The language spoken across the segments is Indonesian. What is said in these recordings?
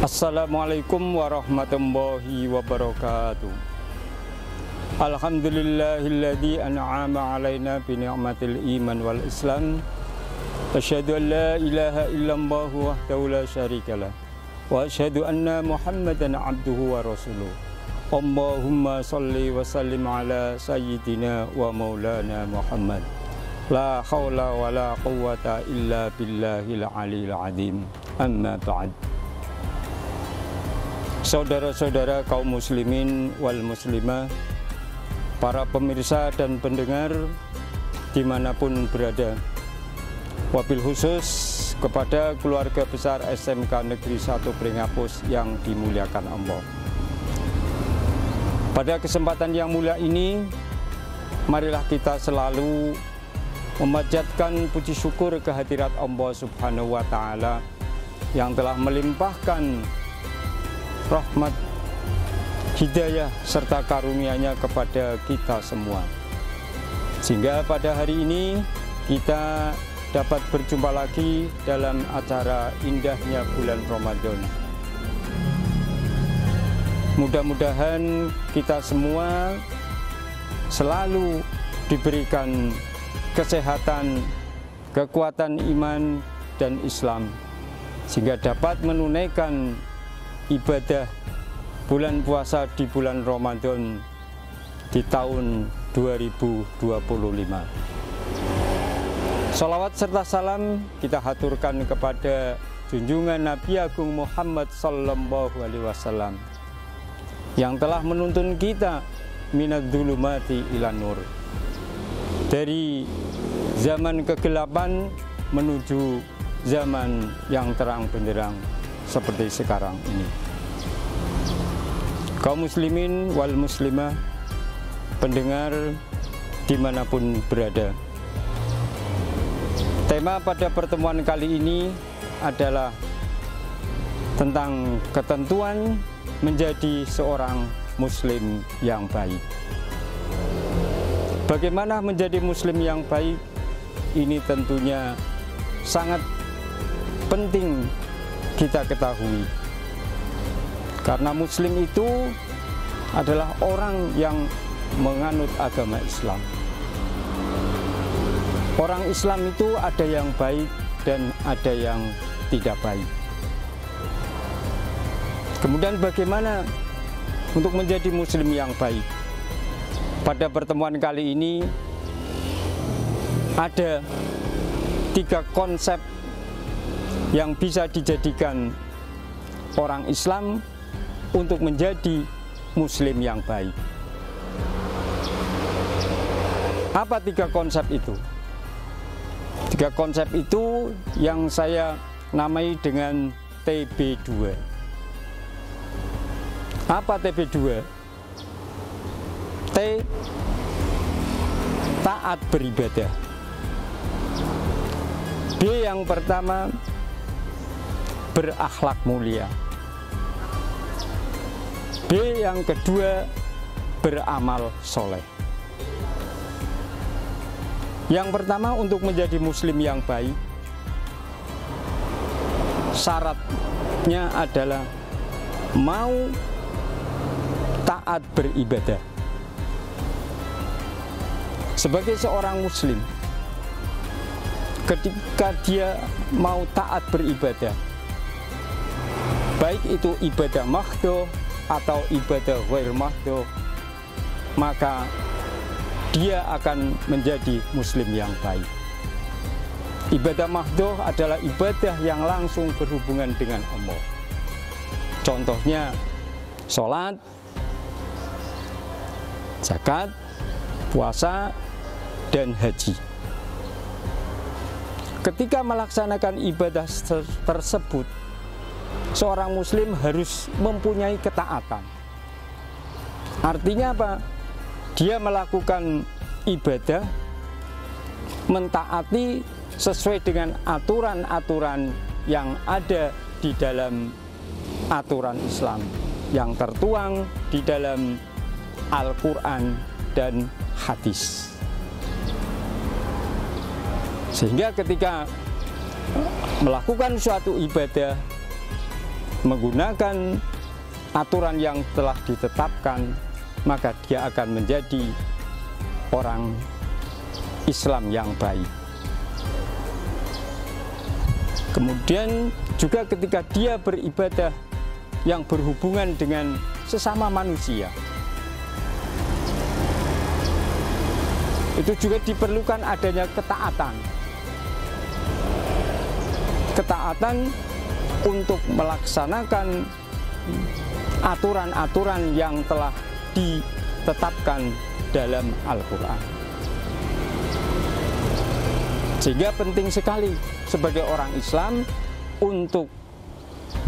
Assalamualaikum warahmatullahi wabarakatuh. Alhamdulillahilladzi an'ama alaina bi ni'matil iman wal islam. Asyhadu an la ilaha illallah wahdahu la syarikalah wa asyhadu anna Muhammadan abduhu wa rasuluh. Allahumma shalli wa sallim ala sayyidina wa maulana Muhammad. La haula wa la quwwata illa billahil aliyil azim. Amma ba'd. Saudara-saudara kaum muslimin wal muslimah, para pemirsa dan pendengar dimanapun berada, wabil khusus kepada keluarga besar SMK Negeri 1 Pringapus yang dimuliakan Allah. Pada kesempatan yang mulia ini, marilah kita selalu memanjatkan puji syukur kehadirat Allah Subhanahu wa Ta'ala yang telah melimpahkan rahmat, hidayah, serta karunia-Nya kepada kita semua. Sehingga pada hari ini kita dapat berjumpa lagi dalam acara indahnya bulan Ramadan. Mudah-mudahan kita semua selalu diberikan kesehatan, kekuatan iman dan Islam, sehingga dapat menunaikan ibadah bulan puasa di bulan Ramadan di tahun 2025. Salawat serta salam kita haturkan kepada junjungan Nabi Agung Muhammad Sallallahu Alaihi Wasallam yang telah menuntun kita minadz-dzulumati ilan nur, dari zaman kegelapan menuju zaman yang terang benderang seperti sekarang ini. Kaum muslimin wal muslimah, pendengar dimanapun berada, tema pada pertemuan kali ini adalah tentang ketentuan menjadi seorang muslim yang baik. Bagaimana menjadi muslim yang baik? Ini tentunya sangat penting kita ketahui, karena muslim itu adalah orang yang menganut agama Islam. Orang Islam itu ada yang baik dan ada yang tidak baik. Kemudian bagaimana untuk menjadi muslim yang baik? Pada pertemuan kali ini ada 3 konsep yang bisa dijadikan orang Islam untuk menjadi muslim yang baik. Apa 3 konsep itu? 3 konsep itu yang saya namai dengan TB2. Apa TB2? T, taat beribadah. B, yang pertama, berakhlak mulia. B, yang kedua, beramal soleh. Yang pertama, untuk menjadi muslim yang baik, syaratnya adalah mau taat beribadah. Sebagai seorang muslim, ketika dia mau taat beribadah, baik itu ibadah mahdhah atau ibadah ghair mahdhah, maka dia akan menjadi muslim yang baik. Ibadah mahdhah adalah ibadah yang langsung berhubungan dengan Allah. Contohnya sholat, zakat, puasa, dan haji. Ketika melaksanakan ibadah tersebut, seorang muslim harus mempunyai ketaatan. Artinya apa? Dia melakukan ibadah, mentaati sesuai dengan aturan-aturan yang ada di dalam aturan Islam, yang tertuang di dalam Al-Quran dan hadis. Sehingga ketika melakukan suatu ibadah, menggunakan aturan yang telah ditetapkan, maka dia akan menjadi orang Islam yang baik. Kemudian juga ketika dia beribadah yang berhubungan dengan sesama manusia, itu juga diperlukan adanya ketaatan. Ketaatan untuk melaksanakan aturan-aturan yang telah ditetapkan dalam Al-Quran. Sehingga penting sekali sebagai orang Islam untuk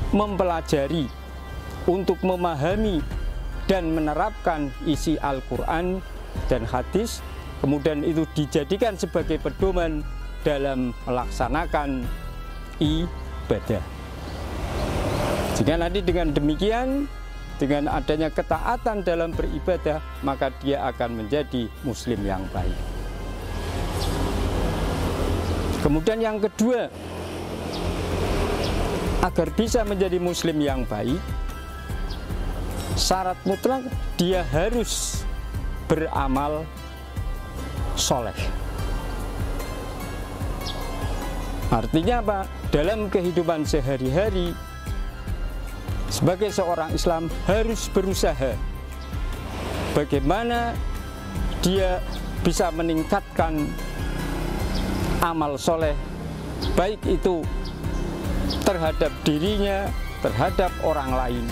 mempelajari, untuk memahami dan menerapkan isi Al-Quran dan hadis, kemudian itu dijadikan sebagai pedoman dalam melaksanakan ibadah. Jika nanti dengan demikian, dengan adanya ketaatan dalam beribadah, maka dia akan menjadi muslim yang baik. Kemudian yang kedua, agar bisa menjadi muslim yang baik, syarat mutlak dia harus beramal soleh. Artinya apa? Dalam kehidupan sehari-hari, sebagai seorang Islam harus berusaha bagaimana dia bisa meningkatkan amal soleh, baik itu terhadap dirinya, terhadap orang lain.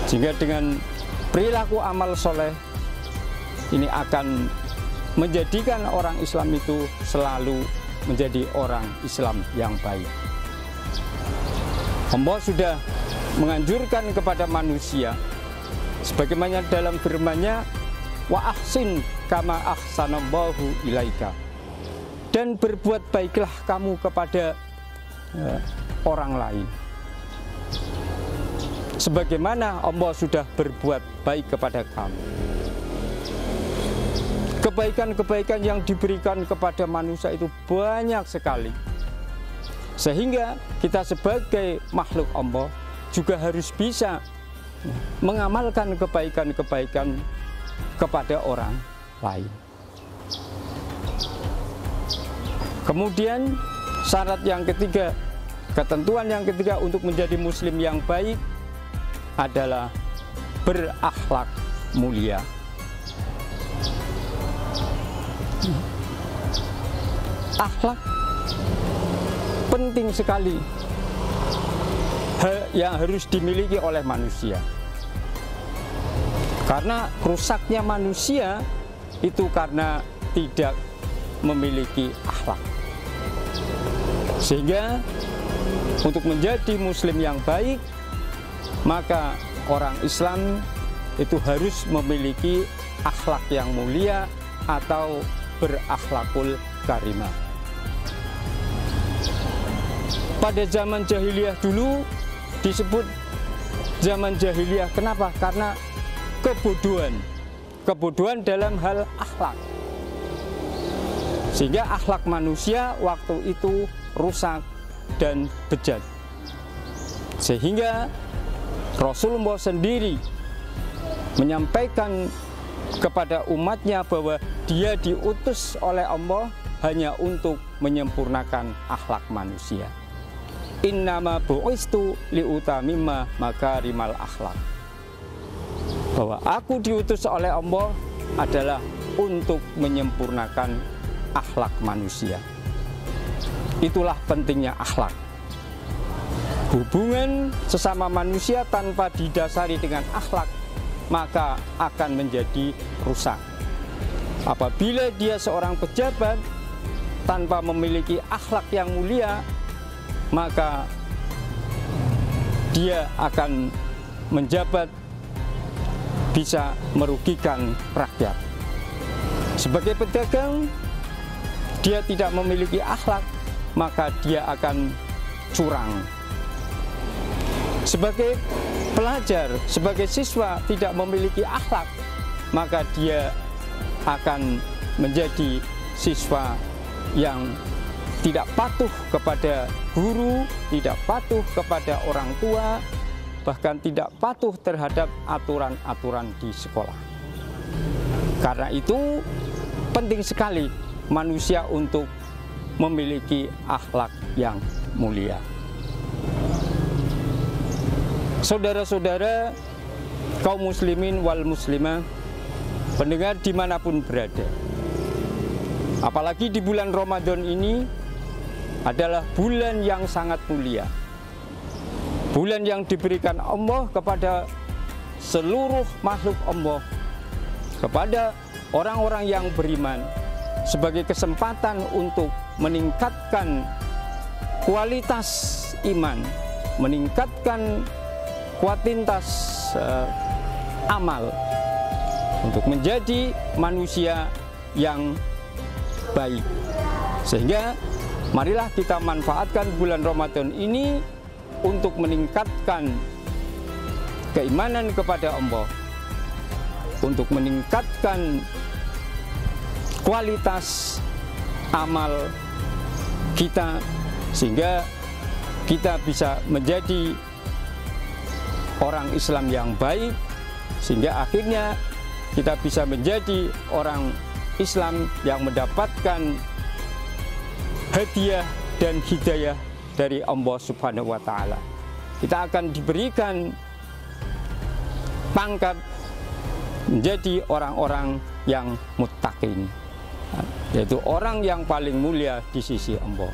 Sehingga dengan perilaku amal soleh ini akan menjadikan orang Islam itu selalu menjadi orang Islam yang baik. Allah sudah menganjurkan kepada manusia sebagaimana dalam firman-Nya, wa ahsin kama ahsanallahu ilaika, dan berbuat baiklah kamu kepada orang lain sebagaimana Allah sudah berbuat baik kepada kamu. Kebaikan-kebaikan yang diberikan kepada manusia itu banyak sekali, sehingga kita sebagai makhluk Allah juga harus bisa mengamalkan kebaikan-kebaikan kepada orang lain. Kemudian syarat yang ketiga, ketentuan yang ketiga untuk menjadi muslim yang baik adalah berakhlak mulia. Akhlak penting sekali yang harus dimiliki oleh manusia, karena rusaknya manusia itu karena tidak memiliki akhlak. Sehingga untuk menjadi muslim yang baik, maka orang Islam itu harus memiliki akhlak yang mulia atau berakhlakul karimah. Pada zaman jahiliyah dulu disebut zaman jahiliyah. Kenapa? Karena kebodohan dalam hal akhlak. Sehingga akhlak manusia waktu itu rusak dan bejat. Sehingga Rasulullah sendiri menyampaikan kepada umatnya bahwa dia diutus oleh Allah hanya untuk menyempurnakan akhlak manusia. Innama bu'istu liutamimma makarimal akhlak. Bahwa aku diutus oleh Allah adalah untuk menyempurnakan akhlak manusia. Itulah pentingnya akhlak. Hubungan sesama manusia tanpa didasari dengan akhlak, maka akan menjadi rusak. Apabila dia seorang pejabat tanpa memiliki akhlak yang mulia, maka dia akan menjabat bisa merugikan rakyat. Sebagai pedagang, dia tidak memiliki akhlak, maka dia akan curang. Sebagai pelajar, sebagai siswa tidak memiliki akhlak, maka dia akan menjadi siswa yang tidak patuh kepada guru, tidak patuh kepada orang tua, bahkan tidak patuh terhadap aturan-aturan di sekolah. Karena itu penting sekali manusia untuk memiliki akhlak yang mulia. Saudara-saudara kaum muslimin wal muslimah, pendengar dimanapun berada, apalagi di bulan Ramadan ini adalah bulan yang sangat mulia, bulan yang diberikan Allah kepada seluruh makhluk Allah, kepada orang-orang yang beriman, sebagai kesempatan untuk meningkatkan kualitas iman, meningkatkan kuantitas amal, untuk menjadi manusia yang baik. Sehingga marilah kita manfaatkan bulan Ramadan ini untuk meningkatkan keimanan kepada Allah, untuk meningkatkan kualitas amal kita, sehingga kita bisa menjadi orang Islam yang baik, sehingga akhirnya kita bisa menjadi orang Islam yang mendapatkan hadiah dan hidayah dari Allah Subhanahu wa Ta'ala. Kita akan diberikan pangkat menjadi orang-orang yang muttaqin, yaitu orang yang paling mulia di sisi Allah.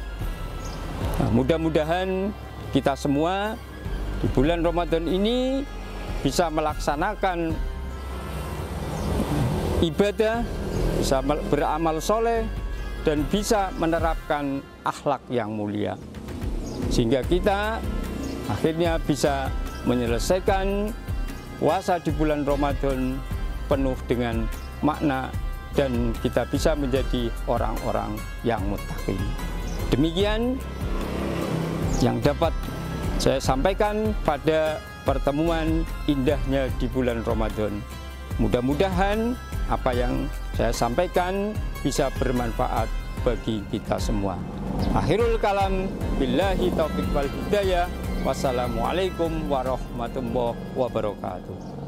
Nah, mudah-mudahan kita semua di bulan Ramadan ini bisa melaksanakan ibadah, bisa beramal soleh, dan bisa menerapkan akhlak yang mulia, sehingga kita akhirnya bisa menyelesaikan puasa di bulan Ramadan penuh dengan makna, dan kita bisa menjadi orang-orang yang muttaqin. Demikian yang dapat saya sampaikan pada pertemuan indahnya di bulan Ramadan. Mudah-mudahan apa yang saya sampaikan bisa bermanfaat bagi kita semua. Akhirul kalam, billahi taufiq wal hidayah. Wassalamualaikum warahmatullahi wabarakatuh.